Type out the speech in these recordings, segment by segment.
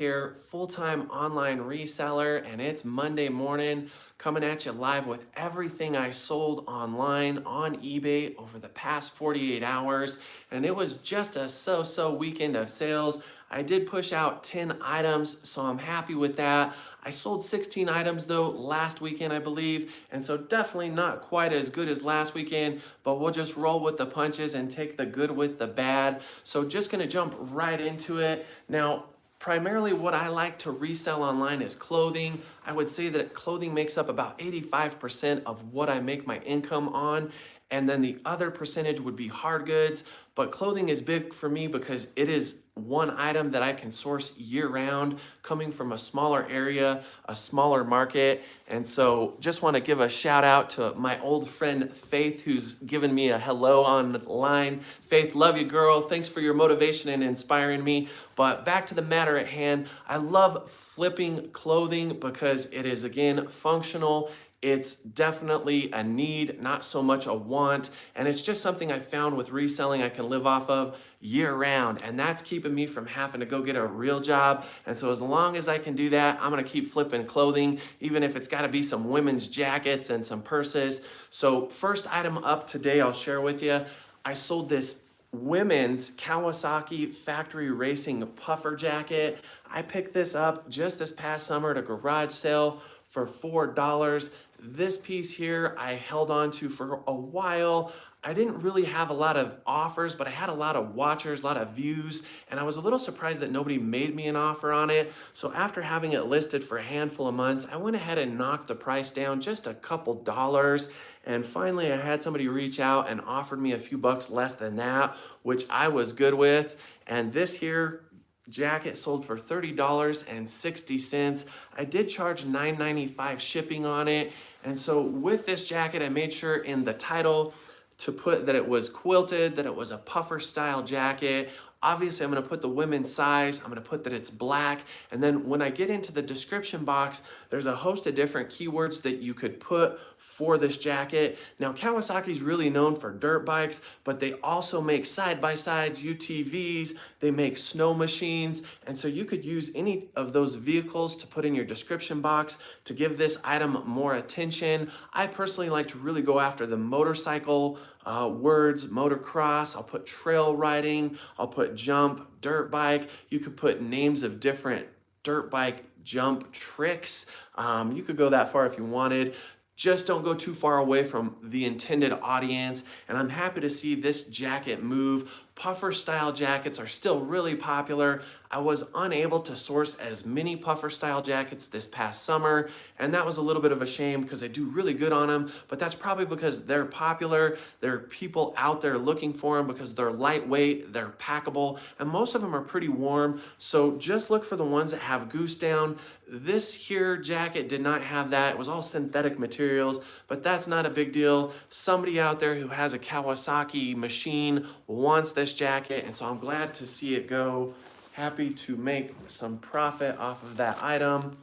Here, full-time online reseller, and it's Monday morning coming at you live with everything I sold online on eBay over the past 48 hours. And it was just a so-so weekend of sales. I did push out 10 items, so I'm happy with that. I sold 16 items though last weekend, I believe, and so definitely not quite as good as last weekend, but we'll just roll with the punches and take the good with the bad. So just gonna jump right into it. Now, primarily what I like to resell online is clothing. I would say that clothing makes up about 85% of what I make my income on. And then the other percentage would be hard goods. But clothing is big for me because it is one item that I can source year round, coming from a smaller area, a smaller market. And so just want to give a shout out to my old friend Faith, who's given me a hello online. Faith, love you, girl. Thanks for your motivation and inspiring me. But back to the matter at hand, I love flipping clothing because it is, again, functional. It's definitely a need, not so much a want. And it's just something I found with reselling I can live off of year round. And that's keeping me from having to go get a real job. And so as long as I can do that, I'm gonna keep flipping clothing, even if it's gotta be some women's jackets and some purses. So first item up today I'll share with you, I sold this women's Kawasaki factory racing puffer jacket. I picked this up just this past summer at a garage sale for $4. This piece here I held on to for a while. I didn't really have a lot of offers, but I had a lot of watchers, a lot of views, and I was a little surprised that nobody made me an offer on it. So after having it listed for a handful of months, I went ahead and knocked the price down just a couple dollars. And finally, I had somebody reach out and offered me a few bucks less than that, which I was good with. And this here jacket sold for $30.60. I did charge $9.95 shipping on it. And so with this jacket, I made sure in the title to put that it was quilted, that it was a puffer style jacket. Obviously, I'm gonna put the women's size, I'm gonna put that it's black, and then when I get into the description box, there's a host of different keywords that you could put for this jacket. Now, Kawasaki's really known for dirt bikes, but they also make side-by-sides, UTVs, they make snow machines, and so you could use any of those vehicles to put in your description box to give this item more attention. I personally like to really go after the motorcycle words, motocross, I'll put trail riding, I'll put jump, dirt bike. You could put names of different dirt bike jump tricks. You could go that far if you wanted. Just don't go too far away from the intended audience. And I'm happy to see this jacket move. Puffer style jackets are still really popular. I was unable to source as many puffer style jackets this past summer, and that was a little bit of a shame because I do really good on them, but that's probably because they're popular. There are people out there looking for them because they're lightweight, they're packable, and most of them are pretty warm. So just look for the ones that have goose down. This here jacket did not have that. It was all synthetic materials, but that's not a big deal. Somebody out there who has a Kawasaki machine wants this jacket, and so I'm glad to see it go. Happy to make some profit off of that item.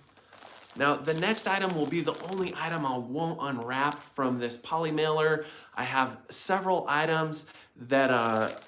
Now, the next item will be the only item I won't unwrap from this poly mailer. I have several items that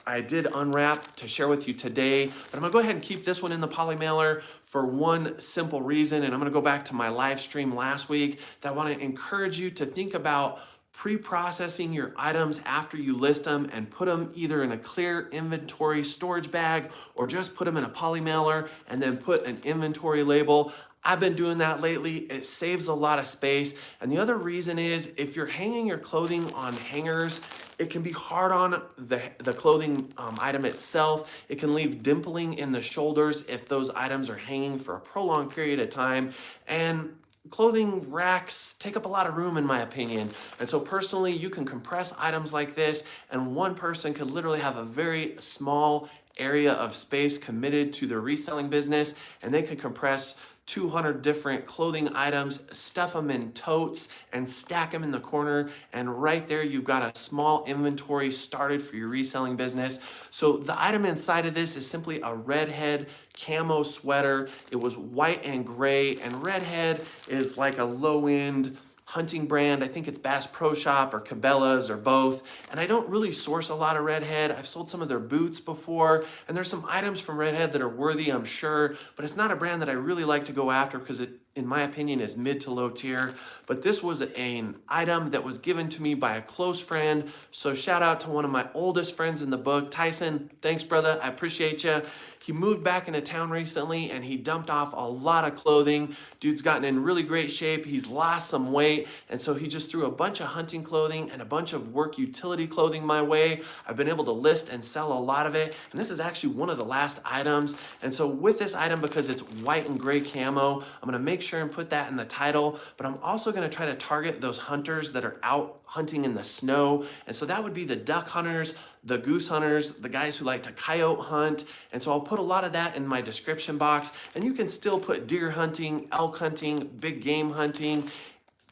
I did unwrap to share with you today, but I'm gonna go ahead and keep this one in the poly mailer for one simple reason, and I'm gonna go back to my live stream last week that I wanna encourage you to think about pre-processing your items after you list them and put them either in a clear inventory storage bag or just put them in a poly mailer and then put an inventory label. I've been doing that lately. It saves a lot of space. And the other reason is if you're hanging your clothing on hangers, it can be hard on the clothing item itself. It can leave dimpling in the shoulders if those items are hanging for a prolonged period of time. And clothing racks take up a lot of room in my opinion. And so personally, you can compress items like this and one person could literally have a very small area of space committed to the reselling business, and they could compress 200 different clothing items, stuff them in totes, and stack them in the corner. And right there, you've got a small inventory started for your reselling business. So the item inside of this is simply a redhead camo sweater. It was white and gray, and redhead is like a low-end hunting brand. I think it's Bass Pro Shop or Cabela's or both. And I don't really source a lot of Redhead. I've sold some of their boots before, and there's some items from Redhead that are worthy, I'm sure, but it's not a brand that I really like to go after because it, in my opinion, is mid to low tier. But this was an item that was given to me by a close friend. So shout out to one of my oldest friends in the book, Tyson. Thanks, brother. I appreciate you. He moved back into town recently and he dumped off a lot of clothing. Dude's gotten in really great shape. He's lost some weight. And so he just threw a bunch of hunting clothing and a bunch of work utility clothing my way. I've been able to list and sell a lot of it. And this is actually one of the last items. And so with this item, because it's white and gray camo, I'm gonna make sure and put that in the title, but I'm also gonna try to target those hunters that are out hunting in the snow. And so that would be the duck hunters, the goose hunters, the guys who like to coyote hunt. And so I'll put a lot of that in my description box, and you can still put deer hunting, elk hunting, big game hunting.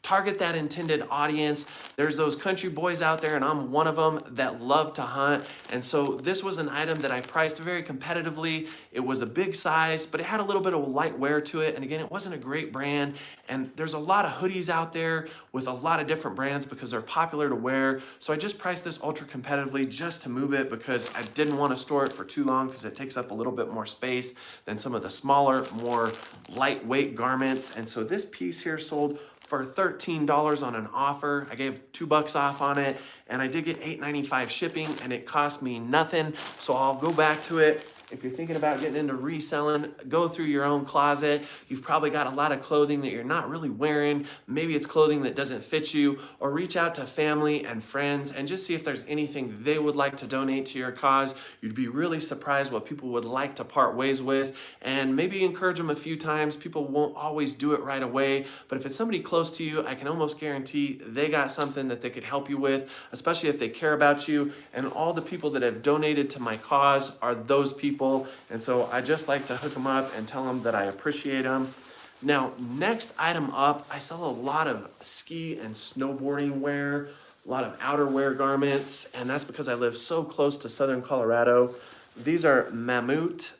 Target that intended audience. There's those country boys out there, and I'm one of them, that love to hunt. And so this was an item that I priced very competitively. It was a big size, but it had a little bit of light wear to it. And again, it wasn't a great brand. And there's a lot of hoodies out there with a lot of different brands because they're popular to wear. So I just priced this ultra competitively just to move it because I didn't want to store it for too long because it takes up a little bit more space than some of the smaller, more lightweight garments. And so this piece here sold for $13 on an offer. I gave $2 off on it, and I did get $8.95 shipping, and it cost me nothing. So I'll go back to it. If you're thinking about getting into reselling, go through your own closet. You've probably got a lot of clothing that you're not really wearing. Maybe it's clothing that doesn't fit you, or reach out to family and friends and just see if there's anything they would like to donate to your cause. You'd be really surprised what people would like to part ways with, and maybe encourage them a few times. People won't always do it right away, but if it's somebody close to you, I can almost guarantee they got something that they could help you with, especially if they care about you. And all the people that have donated to my cause are those people. And so I just like to hook them up and tell them that I appreciate them. Now, next item up, I sell a lot of ski and snowboarding wear, a lot of outerwear garments, and that's because I live so close to southern Colorado. These are Mammut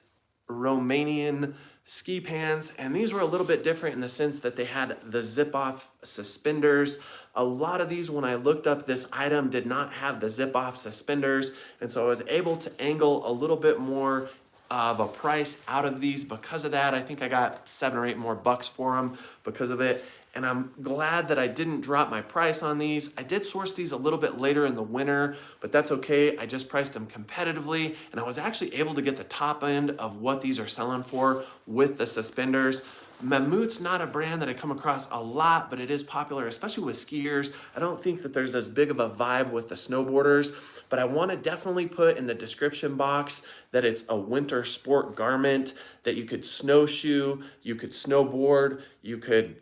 Romanian ski pants, and these were a little bit different in the sense that they had the zip-off suspenders. A lot of these, when I looked up this item, did not have the zip-off suspenders, and so I was able to angle a little bit more of a price out of these because of that. I think I got $7 or $8 more for them because of it. And I'm glad that I didn't drop my price on these. I did source these a little bit later in the winter, but that's okay. I just priced them competitively, and I was actually able to get the top end of what these are selling for with the suspenders. Mammut's not a brand that I come across a lot, but it is popular, especially with skiers. I don't think that there's as big of a vibe with the snowboarders, but I want to definitely put in the description box that it's a winter sport garment that you could snowshoe, you could snowboard, you could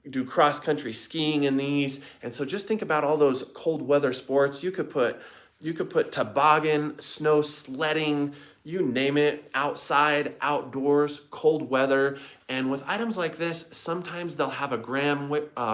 do cross-country skiing in these. And so just think about all those cold weather sports. You could put toboggan, snow sledding, you name it, outside, outdoors, cold weather. And with items like this, sometimes they'll have a gram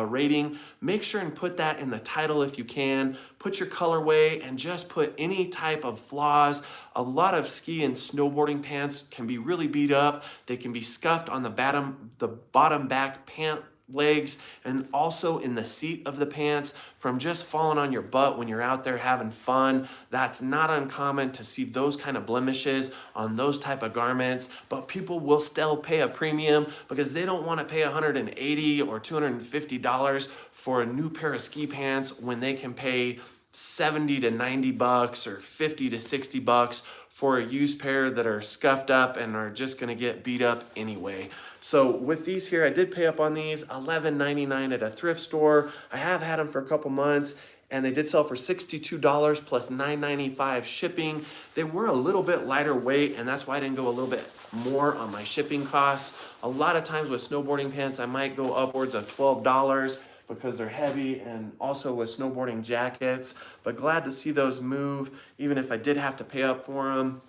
rating. Make sure and put that in the title if you can. Put your colorway and just put any type of flaws. A lot of ski and snowboarding pants can be really beat up. They can be scuffed on the bottom back pant legs, and also in the seat of the pants from just falling on your butt when you're out there having fun. That's not uncommon to see those kind of blemishes on those type of garments, but people will still pay a premium because they don't want to pay $180 or $250 for a new pair of ski pants when they can pay $70 to $90 or $50 to $60 for a used pair that are scuffed up and are just going to get beat up anyway. So with these here, I did pay up on these, $11.99 at a thrift store. I have had them for a couple months, and they did sell for $62 plus $9.95 shipping. They were a little bit lighter weight, and that's why I didn't go a little bit more on my shipping costs. A lot of times with snowboarding pants, I might go upwards of $12 because they're heavy, and also with snowboarding jackets. But glad to see those move, even if I did have to pay up for them.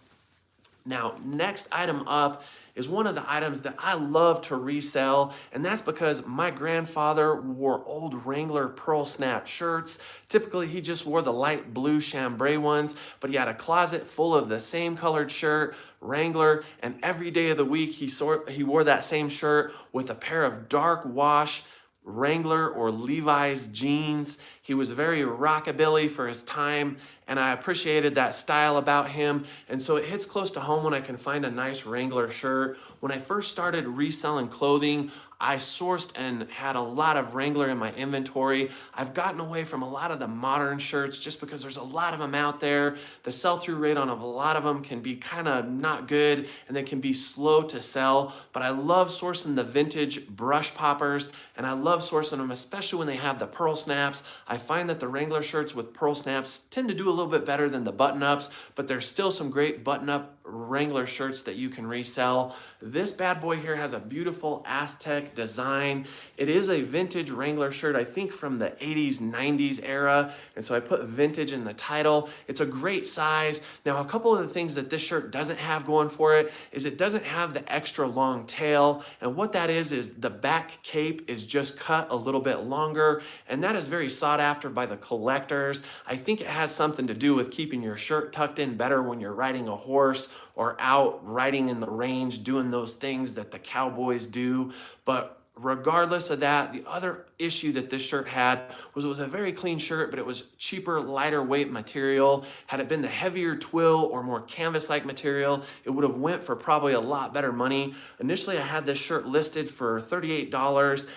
Now, next item up is one of the items that I love to resell, and that's because my grandfather wore old Wrangler pearl snap shirts. Typically, he just wore the light blue chambray ones, but he had a closet full of the same colored shirt, Wrangler, and every day of the week he wore that same shirt with a pair of dark wash Wrangler or Levi's jeans. He was very rockabilly for his time, and I appreciated that style about him. And so it hits close to home when I can find a nice Wrangler shirt. When I first started reselling clothing, I sourced and had a lot of Wrangler in my inventory. I've gotten away from a lot of the modern shirts just because there's a lot of them out there. The sell-through rate on a lot of them can be kind of not good, and they can be slow to sell. But I love sourcing the vintage brush poppers, and I love sourcing them, especially when they have the pearl snaps. I find that the Wrangler shirts with pearl snaps tend to do a little bit better than the button-ups, but there's still some great button-up Wrangler shirts that you can resell. This bad boy here has a beautiful Aztec design. It is a vintage Wrangler shirt, I think from the 80s, 90s era, and so I put vintage in the title. It's a great size. Now, a couple of the things that this shirt doesn't have going for it is it doesn't have the extra long tail, and what that is the back cape is just cut a little bit longer, and that is very sought after by the collectors. I think it has something to do with keeping your shirt tucked in better when you're riding a horse or out riding in the range doing those things that the cowboys do. But regardless of that, the other issue that this shirt had was it was a very clean shirt, but it was cheaper, lighter weight material. Had it been the heavier twill or more canvas-like material, it would have went for probably a lot better money. Initially, I had this shirt listed for $38.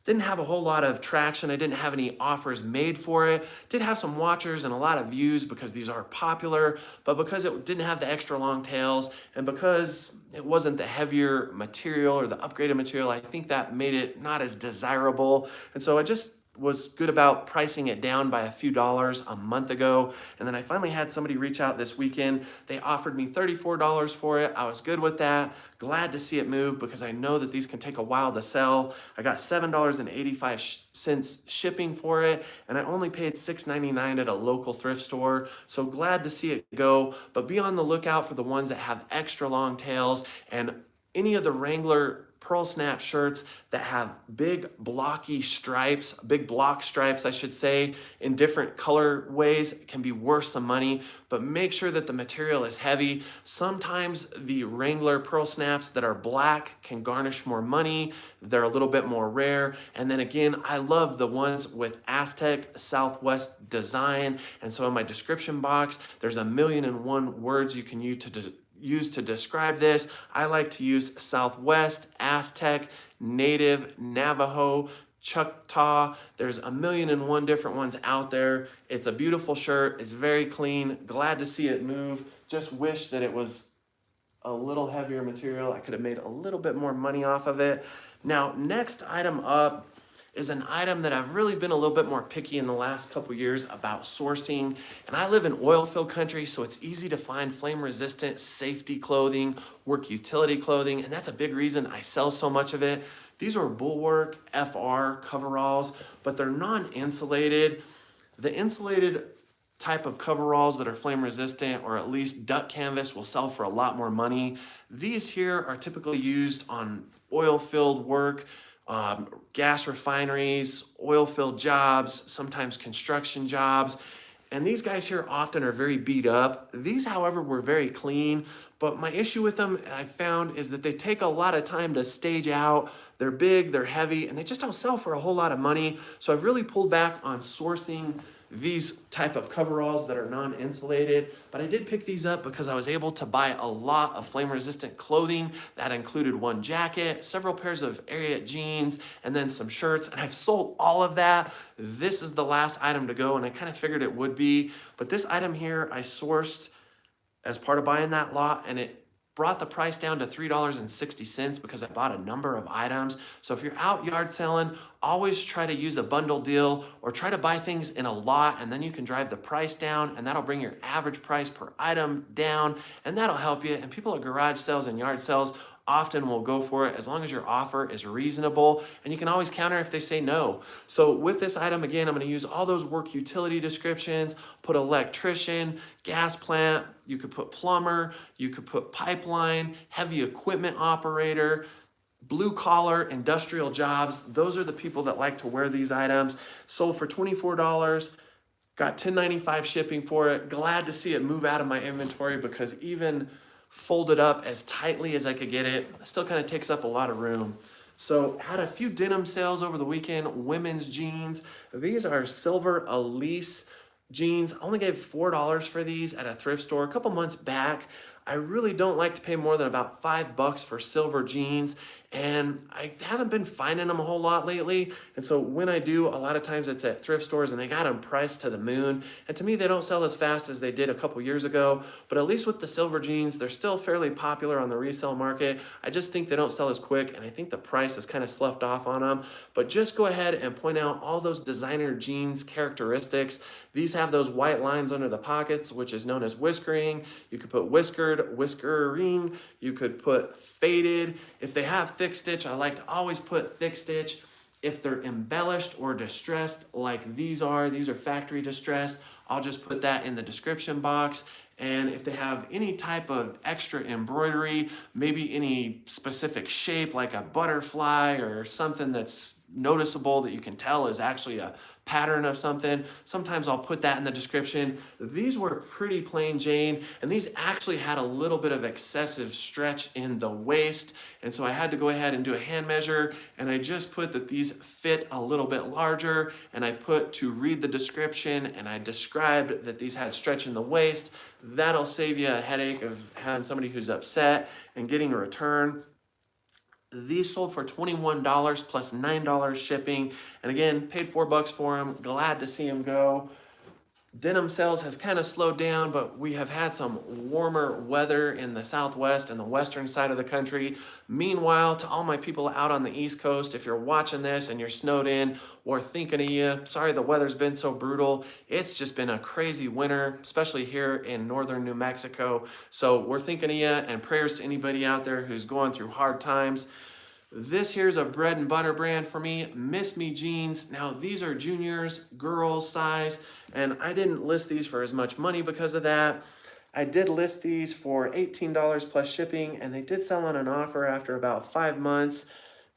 Didn't have a whole lot of traction. I didn't have any offers made for it. Did have some watchers and a lot of views because these are popular, but because it didn't have the extra long tails and because it wasn't the heavier material or the upgraded material, I think that made it not as desirable. And so I just was good about pricing it down by a few dollars a month ago. And then I finally had somebody reach out this weekend. They offered me $34 for it. I was good with that. Glad to see it move because I know that these can take a while to sell. I got $7.85 shipping for it, and I only paid $6.99 at a local thrift store. So glad to see it go, but be on the lookout for the ones that have extra long tails and any of the Wrangler pearl snap shirts that have big blocky stripes, big block stripes, I should say, in different color ways can be worth some money, but make sure that the material is heavy. Sometimes the Wrangler pearl snaps that are black can garnish more money. They're a little bit more rare. And then again, I love the ones with Aztec Southwest design. And so in my description box, there's 1,000,001 words you can use to describe this. I like to use Southwest, Aztec, Native, Navajo, Choctaw. There's 1,000,001 different ones out there. It's a beautiful shirt. It's very clean. Glad to see it move. Just wish that it was a little heavier material. I could have made a little bit more money off of it. Now, next item up is an item that I've really been a little bit more picky in the last couple years about sourcing. And I live in oil field country, so it's easy to find flame resistant safety clothing, work utility clothing, and that's a big reason I sell so much of it. These are Bulwark FR coveralls, but they're non-insulated. The insulated type of coveralls that are flame resistant or at least duck canvas will sell for a lot more money. These here are typically used on oil field work, gas refineries, oil field jobs, sometimes construction jobs. And these guys here often are very beat up. These, however, were very clean. But my issue with them, I found, is that they take a lot of time to stage out. They're big, they're heavy, and they just don't sell for a whole lot of money. So I've really pulled back on sourcing these type of coveralls that are non-insulated, but I did pick these up because I was able to buy a lot of flame resistant clothing that included one jacket, several pairs of Ariat jeans, and then some shirts, and I've sold all of that. This is the last item to go, and I kind of figured it would be, but this item here I sourced as part of buying that lot, and it brought the price down to $3.60 because I bought a number of items. So if you're out yard selling, always try to use a bundle deal or try to buy things in a lot, and then you can drive the price down, and that'll bring your average price per item down, and that'll help you. And people at garage sales and yard sales often will go for it as long as your offer is reasonable, and you can always counter if they say no. So with this item, again, I'm going to use all those work utility descriptions, put electrician, gas plant, you could put plumber, you could put pipeline, heavy equipment operator, blue collar industrial jobs. Those are the people that like to wear these items. Sold for $24. Got $10.95 shipping for it. Glad to see it move out of my inventory because even folded up as tightly as I could get it still kind of takes up a lot of room. So had a few denim sales over the weekend, women's jeans. These are Silver Elise jeans. I only gave $4 for these at a thrift store a couple months back. I really don't like to pay more than about $5 for silver jeans, and I haven't been finding them a whole lot lately. And so when I do, a lot of times it's at thrift stores and they got them priced to the moon. And to me, they don't sell as fast as they did a couple years ago, but at least with the silver jeans, they're still fairly popular on the resale market. I just think they don't sell as quick, and I think the price is kind of sloughed off on them. But just go ahead and point out all those designer jeans characteristics. These have those white lines under the pockets, which is known as whiskering. You could put whiskered, whiskering. You could put faded. If they have thick stitch, I like to always put thick stitch. If they're embellished or distressed like these are factory distressed, I'll just put that in the description box. And if they have any type of extra embroidery, maybe any specific shape like a butterfly or something that's noticeable that you can tell is actually a pattern of something, sometimes I'll put that in the description. These were pretty plain Jane, and these actually had a little bit of excessive stretch in the waist, and so I had to go ahead and do a hand measure, and I just put that these fit a little bit larger, and I put to read the description, and I described that these had stretch in the waist. That'll save you a headache of having somebody who's upset and getting a return. These sold for $21 plus $9 shipping. And again, paid $4 for them. Glad to see them go. Denim sales has kind of slowed down, but we have had some warmer weather in the Southwest and the western side of the country. Meanwhile, to all my people out on the East Coast, if you're watching this and you're snowed in, we're thinking of you. Sorry the weather's been so brutal. It's just been a crazy winter, especially here in northern New Mexico. So we're thinking of you, and prayers to anybody out there who's going through hard times. This here's a bread and butter brand for me, Miss Me Jeans. Now these are juniors, girls size, and I didn't list these for as much money because of that. I did list these for $18 plus shipping, and they did sell on an offer after about 5 months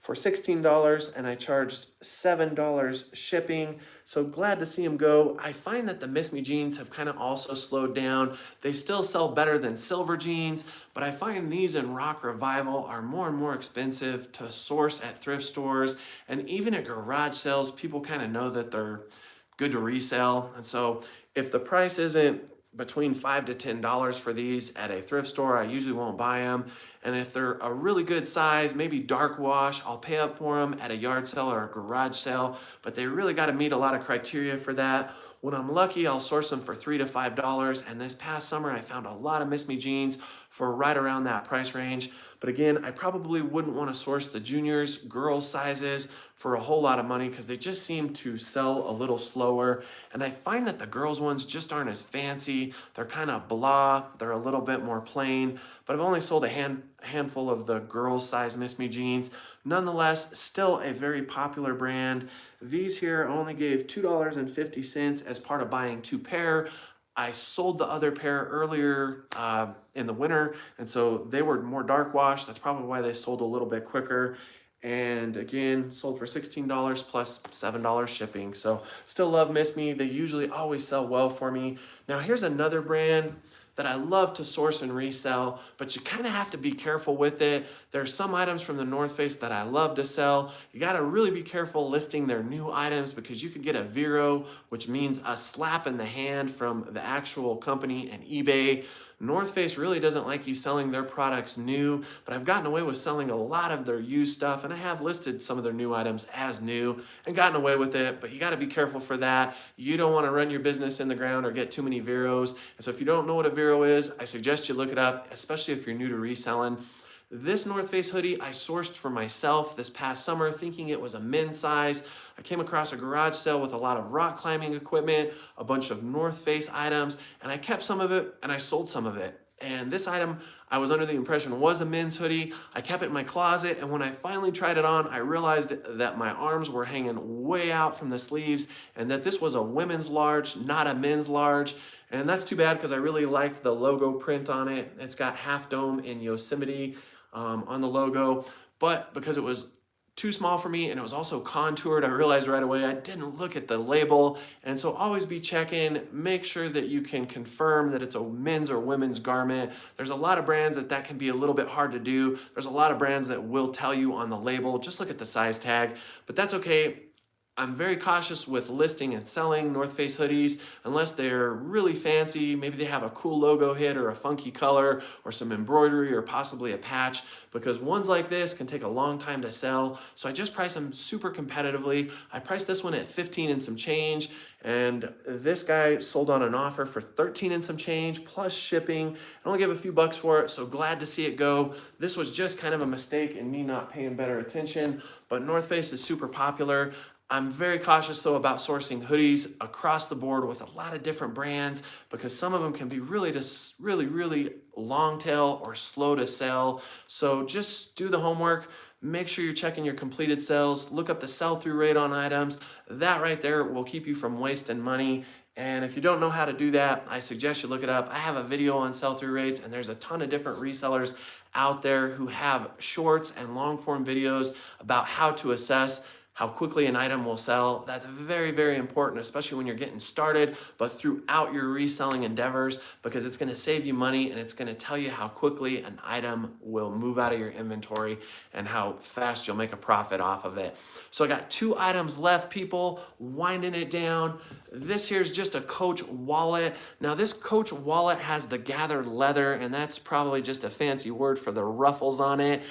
for $16, and I charged $7 shipping. So glad to see them go. I find that the Miss Me jeans have kind of also slowed down. They still sell better than silver jeans, but I find these in Rock Revival are more and more expensive to source at thrift stores, and even at garage sales, people kind of know that they're good to resell. And so if the price isn't between $5 to $10 for these at a thrift store, I usually won't buy them. And if they're a really good size, maybe dark wash, I'll pay up for them at a yard sale or a garage sale, but they really got to meet a lot of criteria for that. When I'm lucky, I'll source them for $3 to $5, and this past summer I found a lot of Miss Me jeans for right around that price range. But again, I probably wouldn't want to source the juniors, girls sizes for a whole lot of money because they just seem to sell a little slower. And I find that the girls ones just aren't as fancy. They're kind of blah, they're a little bit more plain, but I've only sold a handful of the girls size Miss Me jeans. Nonetheless, still a very popular brand. These here I only gave $2.50 as part of buying 2 pair. I sold the other pair earlier in the winter, and so they were more dark wash. That's probably why they sold a little bit quicker. And again, sold for $16 plus $7 shipping. So still love Miss Me. They usually always sell well for me. Now here's another brand that I love to source and resell, but you kind of have to be careful with it. There's some items from the North Face that I love to sell. You got to really be careful listing their new items because you could get a Vero, which means a slap in the hand from the actual company and eBay. North Face really doesn't like you selling their products new, but I've gotten away with selling a lot of their used stuff, and I have listed some of their new items as new and gotten away with it, but you got to be careful for that. You don't want to run your business in the ground or get too many Veros. And so if you don't know what a Vero is, I suggest you look it up, especially if you're new to reselling. This North Face hoodie I sourced for myself this past summer thinking it was a men's size. I came across a garage sale with a lot of rock climbing equipment, a bunch of North Face items, and I kept some of it and I sold some of it. And this item, I was under the impression was a men's hoodie. I kept it in my closet, and when I finally tried it on, I realized that my arms were hanging way out from the sleeves and that this was a women's large, not a men's large. And that's too bad because I really liked the logo print on it. It's got Half Dome in Yosemite on the logo, but because it was too small for me, and it was also contoured. I realized right away I didn't look at the label, and so always be checking. Make sure that you can confirm that it's a men's or women's garment. There's a lot of brands that can be a little bit hard to do. There's a lot of brands that will tell you on the label, just look at the size tag, but that's okay. I'm very cautious with listing and selling North Face hoodies unless they're really fancy. Maybe they have a cool logo hit or a funky color or some embroidery or possibly a patch, because ones like this can take a long time to sell. So I just price them super competitively. I priced this one at 15 and some change, and this guy sold on an offer for 13 and some change plus shipping. I only gave a few bucks for it, so glad to see it go. This was just kind of a mistake and me not paying better attention, but North Face is super popular. I'm very cautious though about sourcing hoodies across the board with a lot of different brands, because some of them can be really long tail or slow to sell. So just do the homework. Make sure you're checking your completed sales. Look up the sell-through rate on items. That right there will keep you from wasting money. And if you don't know how to do that, I suggest you look it up. I have a video on sell-through rates, and there's a ton of different resellers out there who have shorts and long-form videos about how to assess how quickly an item will sell. That's very important, especially when you're getting started, but throughout your reselling endeavors, because it's gonna save you money and it's gonna tell you how quickly an item will move out of your inventory and how fast you'll make a profit off of it. So I got 2 items left, people, winding it down. This here's just a Coach wallet. Now this Coach wallet has the gathered leather, and that's probably just a fancy word for the ruffles on it.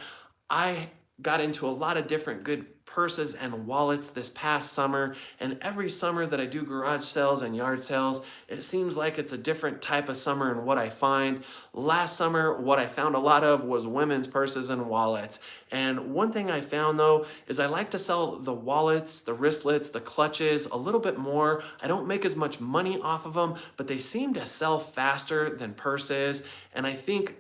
I got into a lot of different good purses and wallets this past summer, and every summer that I do garage sales and yard sales, it seems like it's a different type of summer in what I find. Last summer, what I found a lot of was women's purses and wallets. And one thing I found though is I like to sell the wallets, the wristlets, the clutches a little bit more. I don't make as much money off of them, but they seem to sell faster than purses, and I think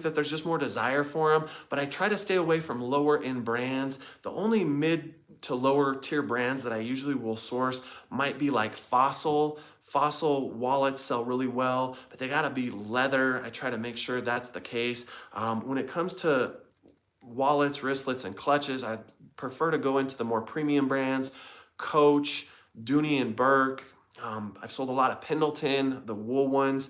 that there's just more desire for them, but I try to stay away from lower end brands. The only mid to lower tier brands that I usually will source might be like Fossil. Fossil wallets sell really well, but they gotta be leather. I try to make sure that's the case. When it comes to wallets, wristlets, and clutches, I prefer to go into the more premium brands, Coach, Dooney and Burke. I've sold a lot of Pendleton, the wool ones,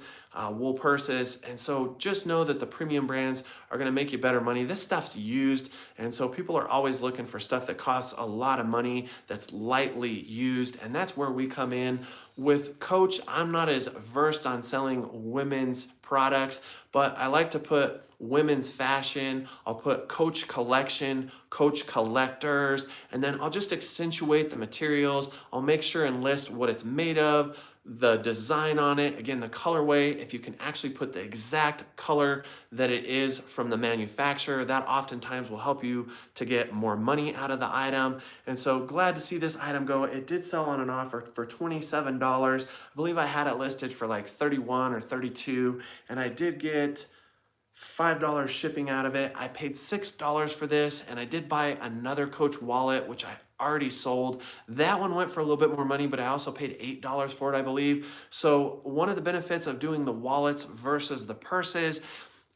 wool purses, and so just know that the premium brands are going to make you better money. This stuff's used, and so people are always looking for stuff that costs a lot of money, that's lightly used, and that's where we come in. With Coach, I'm not as versed on selling women's products, but I like to put women's fashion, I'll put Coach collection, Coach collectors, and then I'll just accentuate the materials. I'll make sure and list what it's made of, the design on it, again, the colorway. If you can actually put the exact color that it is from the manufacturer, that oftentimes will help you to get more money out of the item. And so glad to see this item go. It did sell on an offer for $27. I believe I had it listed for like 31 or 32, and I did get $5 shipping out of it. I paid $6 for this, and I did buy another Coach wallet, which I already sold. That one went for a little bit more money, but I also paid $8 for it, I believe. So one of the benefits of doing the wallets versus the purses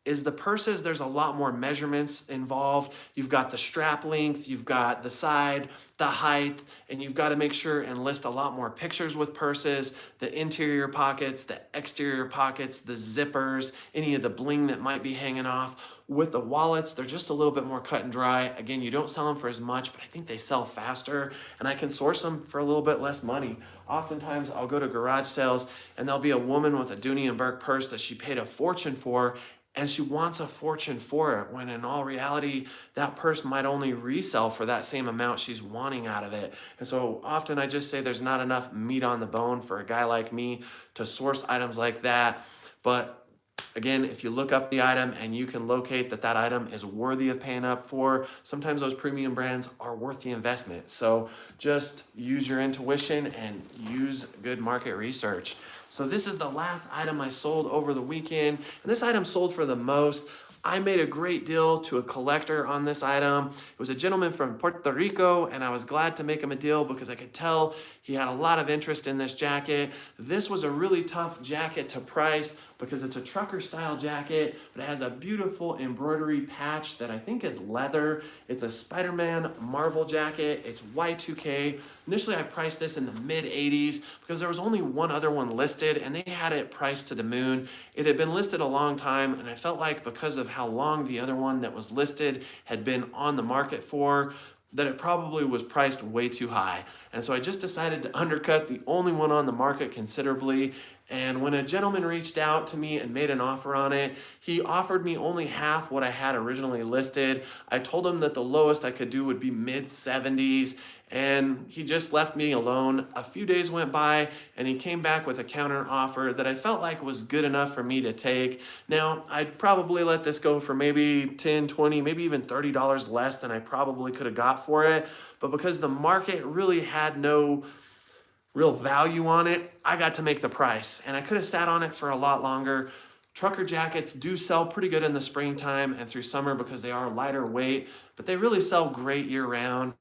is the purses, there's a lot more measurements involved. You've got the strap length, you've got the side, the height, and you've got to make sure and list a lot more pictures with purses, the interior pockets, the exterior pockets, the zippers, any of the bling that might be hanging off. With the wallets, they're just a little bit more cut and dry. Again, you don't sell them for as much, but I think they sell faster, and I can source them for a little bit less money. Oftentimes, I'll go to garage sales, and there'll be a woman with a Dooney and Burke purse that she paid a fortune for, and she wants a fortune for it, when in all reality, that purse might only resell for that same amount she's wanting out of it. And so often I just say there's not enough meat on the bone for a guy like me to source items like that. But again, if you look up the item and you can locate that that item is worthy of paying up for, sometimes those premium brands are worth the investment. So just use your intuition and use good market research. So this is the last item I sold over the weekend, and this item sold for the most. I made a great deal to a collector on this item. It was a gentleman from Puerto Rico, and I was glad to make him a deal because I could tell he had a lot of interest in this jacket. This was a really tough jacket to price because it's a trucker style jacket, but it has a beautiful embroidery patch that I think is leather. It's a Spider-Man Marvel jacket. It's Y2K. Initially, I priced this in the mid 80s because there was only one other one listed and they had it priced to the moon. It had been listed a long time, and I felt like because of how long the other one that was listed had been on the market for, that it probably was priced way too high. And so I just decided to undercut the only one on the market considerably. And when a gentleman reached out to me and made an offer on it, he offered me only half what I had originally listed. I told him that the lowest I could do would be mid 70s, and he just left me alone. A few days went by and he came back with a counter offer that I felt like was good enough for me to take. Now, I'd probably let this go for maybe $10, $20, maybe even $30 less than I probably could have got for it. But because the market really had no real value on it, I got to make the price, and I could have sat on it for a lot longer. Trucker jackets do sell pretty good in the springtime and through summer because they are lighter weight, but they really sell great year round.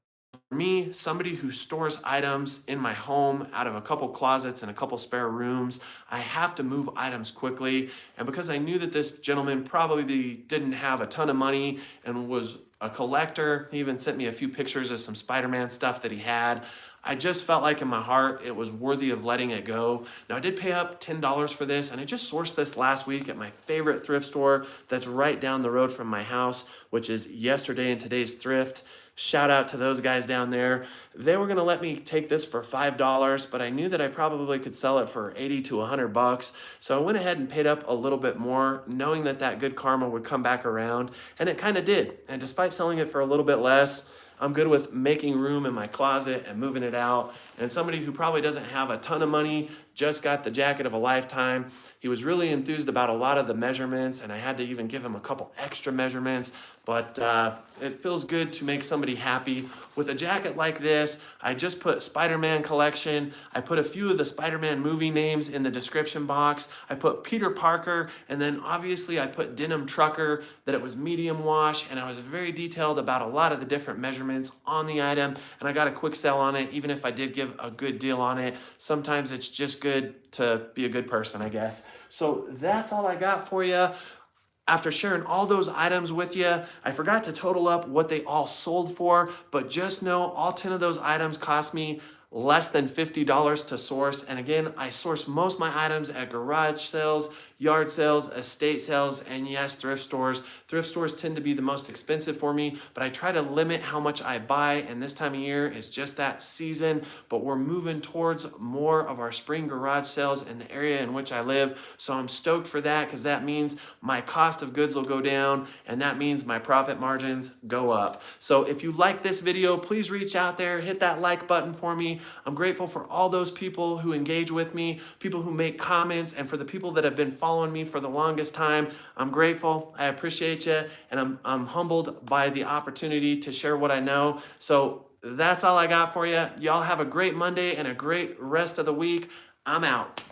For me, somebody who stores items in my home out of a couple closets and a couple spare rooms, I have to move items quickly. And because I knew that this gentleman probably didn't have a ton of money and was a collector, he even sent me a few pictures of some Spider-Man stuff that he had. I just felt like in my heart it was worthy of letting it go. Now, I did pay up $10 for this, and I just sourced this last week at my favorite thrift store that's right down the road from my house, which is Yesterday and Today's Thrift. Shout out to those guys down there. They were gonna let me take this for $5, but I knew that I probably could sell it for 80 to 100 bucks. So I went ahead and paid up a little bit more, knowing that that good karma would come back around, and it kind of did. And despite selling it for a little bit less, I'm good with making room in my closet and moving it out. And somebody who probably doesn't have a ton of money, just got the jacket of a lifetime. He was really enthused about a lot of the measurements, and I had to even give him a couple extra measurements, but it feels good to make somebody happy. With a jacket like this, I just put Spider-Man collection. I put a few of the Spider-Man movie names in the description box. I put Peter Parker, and then obviously I put denim trucker, that it was medium wash, and I was very detailed about a lot of the different measurements on the item, and I got a quick sell on it, even if I did give a good deal on it. Sometimes it's just good to be a good person, I guess. So that's all I got for you. After sharing all those items with you, I forgot to total up what they all sold for, but just know all 10 of those items cost me less than $50 to source. And again, I source most of my items at garage sales, yard sales, estate sales, and yes, thrift stores. Thrift stores tend to be the most expensive for me, but I try to limit how much I buy, and this time of year is just that season. But we're moving towards more of our spring garage sales in the area in which I live, so I'm stoked for that, because that means my cost of goods will go down, and that means my profit margins go up. So if you like this video, please reach out there, hit that like button for me. I'm grateful for all those people who engage with me, people who make comments, and for the people that have been following me for the longest time. I'm grateful. I appreciate you, and I'm humbled by the opportunity to share what I know. So that's all I got for you. Y'all have a great Monday and a great rest of the week. I'm out.